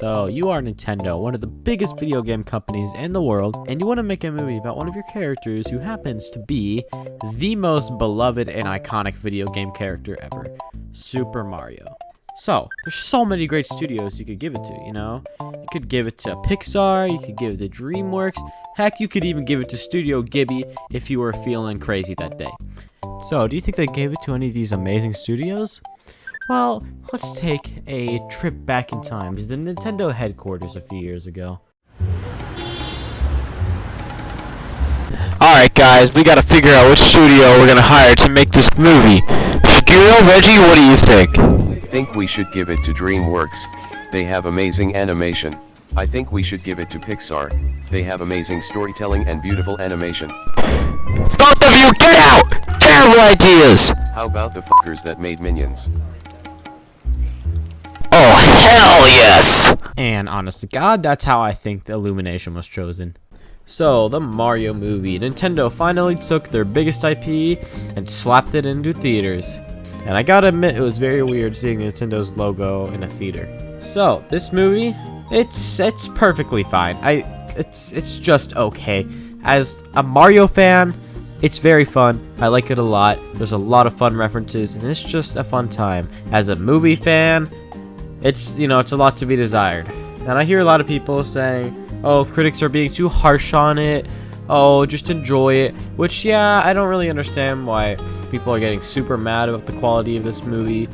So, you are Nintendo, one of the biggest video game companies in the world, and you want to make a movie about one of your characters who happens to be the most beloved and iconic video game character ever, Super Mario. So, there's so many great studios you could give it to, you know? You could give it to Pixar, you could give it to DreamWorks, heck, you could even give it to Studio Ghibli if you were feeling crazy that day. So, do you think they gave it to any of these amazing studios? Well, let's take a trip back in time to the Nintendo headquarters a few years ago. Alright guys, we gotta figure out which studio we're gonna hire to make this movie. Shiguro, Reggie, what do you think? I think we should give it to DreamWorks. They have amazing animation. I think we should give it to Pixar. They have amazing storytelling and beautiful animation. Both of you, get out! Terrible ideas! How about the fuckers that made Minions? Oh, hell yes! And honest to God, that's how I think the Illumination was chosen. So, the Mario movie. Nintendo finally took their biggest IP and slapped it into theaters. And I gotta admit, it was very weird seeing Nintendo's logo in a theater. So, this movie, it's perfectly fine. It's just okay. As a Mario fan, it's very fun. I like it a lot. There's a lot of fun references, and it's just a fun time. As a movie fan, it's a lot to be desired. And I hear a lot of people saying, oh, critics are being too harsh on it. Oh, just enjoy it. Which, yeah, I don't really understand why people are getting super mad about the quality of this movie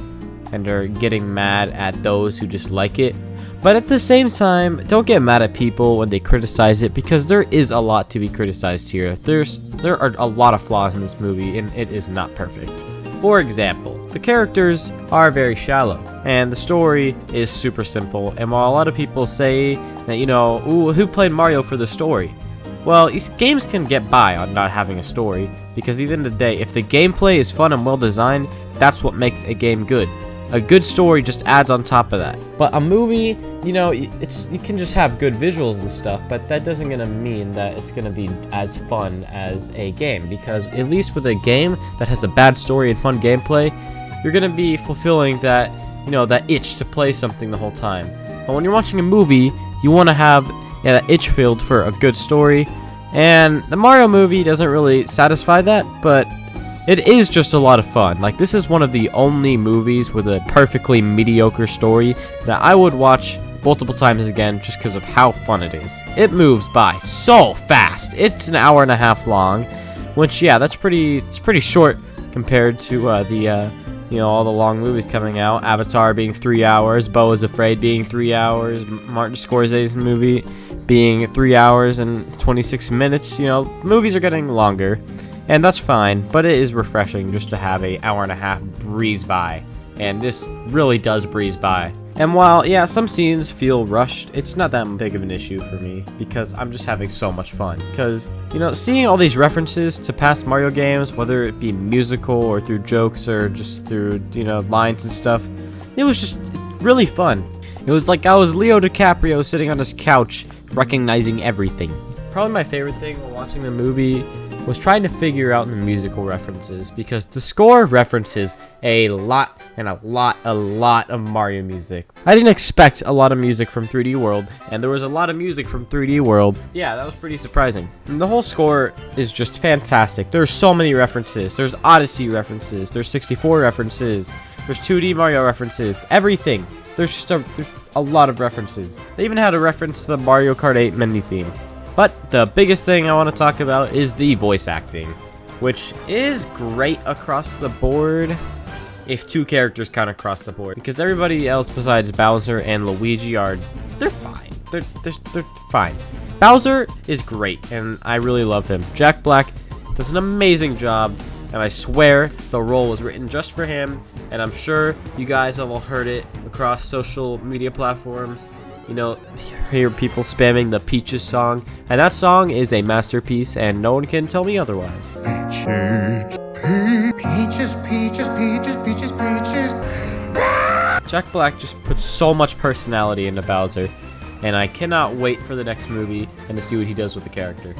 and are getting mad at those who just like it. But at the same time, don't get mad at people when they criticize it, because there is a lot to be criticized here. There are a lot of flaws in this movie, and it is not perfect. For example, the characters are very shallow, and the story is super simple. And while a lot of people say that, ooh, who played Mario for the story? Well, games can get by on not having a story, because at the end of the day, if the gameplay is fun and well designed, that's what makes a game good. A good story just adds on top of that. But a movie, you can just have good visuals and stuff, but that doesn't gonna mean that it's gonna be as fun as a game, because at least with a game that has a bad story and fun gameplay, you're gonna be fulfilling that, that itch to play something the whole time. But when you're watching a movie, you want to have that itch filled for a good story, and the Mario movie doesn't really satisfy that, but it is just a lot of fun. Like, this is one of the only movies with a perfectly mediocre story that I would watch multiple times again just because of how fun it is. It moves by so fast. It's an hour and a half long, which, yeah, it's pretty short compared to all the long movies coming out. Avatar being 3 hours, Beau is Afraid being 3 hours, Martin Scorsese's movie being 3 hours and 26 minutes. Movies are getting longer. And that's fine, but it is refreshing just to have an hour and a half breeze by. And this really does breeze by. And while, yeah, some scenes feel rushed, it's not that big of an issue for me, because I'm just having so much fun. Because, seeing all these references to past Mario games, whether it be musical or through jokes or just through, lines and stuff, it was just really fun. It was like I was Leo DiCaprio sitting on his couch, recognizing everything. Probably my favorite thing while watching the movie was trying to figure out the musical references, because the score references a lot of Mario music. I didn't expect a lot of music from 3D World, and there was a lot of music from 3D World. Yeah, that was pretty surprising. And the whole score is just fantastic. There's so many references. There's Odyssey references, there's 64 references, there's 2D Mario references, everything. There's a lot of references. They even had a reference to the Mario Kart 8 menu theme. But the biggest thing I want to talk about is the voice acting, which is great across the board, if two characters count across the board, because everybody else besides Bowser and Luigi they're fine. They're fine. Bowser is great, and I really love him. Jack Black does an amazing job, and I swear the role was written just for him, and I'm sure you guys have all heard it across social media platforms. Hear people spamming the Peaches song, and that song is a masterpiece, and no one can tell me otherwise. Peaches, peaches, peaches, peaches, peaches. Jack Black just puts so much personality into Bowser, and I cannot wait for the next movie and to see what he does with the character.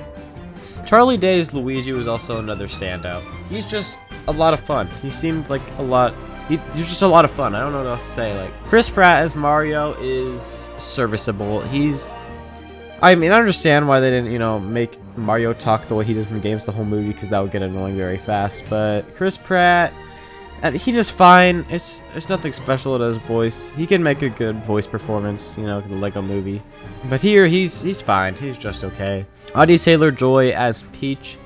Charlie Day's Luigi was also another standout. He's just a lot of fun. He seemed like a lot He's just a lot of fun. I don't know what else to say. Like, Chris Pratt as Mario is serviceable. I mean, I understand why they didn't, you know, make Mario talk the way he does in the games the whole movie, because that would get annoying very fast. But Chris Pratt, he just fine. There's nothing special about his voice. He can make a good voice performance, you know, the Lego movie. But here, he's fine. He's just okay. Audie Taylor-Joy as Peach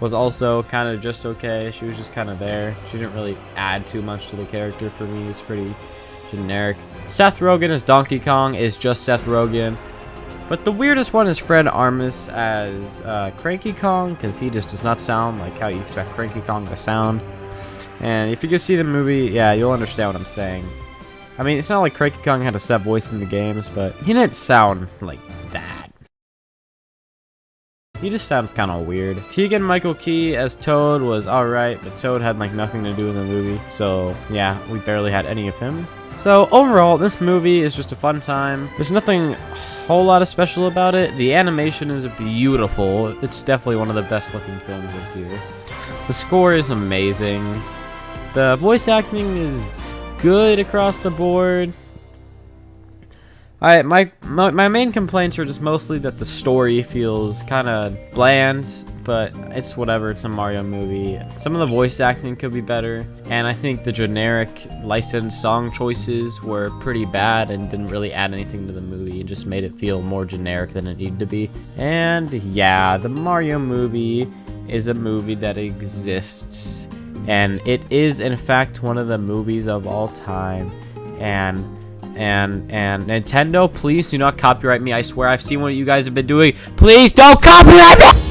was also kind of just okay. She was just kind of there. She didn't really add too much to the character for me. It's pretty generic. Seth Rogen as Donkey Kong is just Seth Rogen. But the weirdest one is Fred Armisen as Cranky Kong, because he just does not sound like how you expect Cranky Kong to sound. And if you can see the movie, yeah, you'll understand what I'm saying. I mean, it's not like Cranky Kong had a set voice in the games, but he didn't sound like that. He just sounds kind of weird. Keegan-Michael Key as Toad was alright, but Toad had like nothing to do in the movie. So yeah, we barely had any of him. So overall, this movie is just a fun time. There's nothing a whole lot of special about it. The animation is beautiful. It's definitely one of the best looking films this year. The score is amazing. The voice acting is good across the board. My main complaints are just mostly that the story feels kind of bland, but it's whatever. It's a Mario movie. Some of the voice acting could be better, and I think the generic licensed song choices were pretty bad and didn't really add anything to the movie. It just made it feel more generic than it needed to be. And yeah, the Mario movie is a movie that exists, and it is in fact one of the movies of all time. And Nintendo, please do not copyright me. I swear I've seen what you guys have been doing. Please don't copyright me!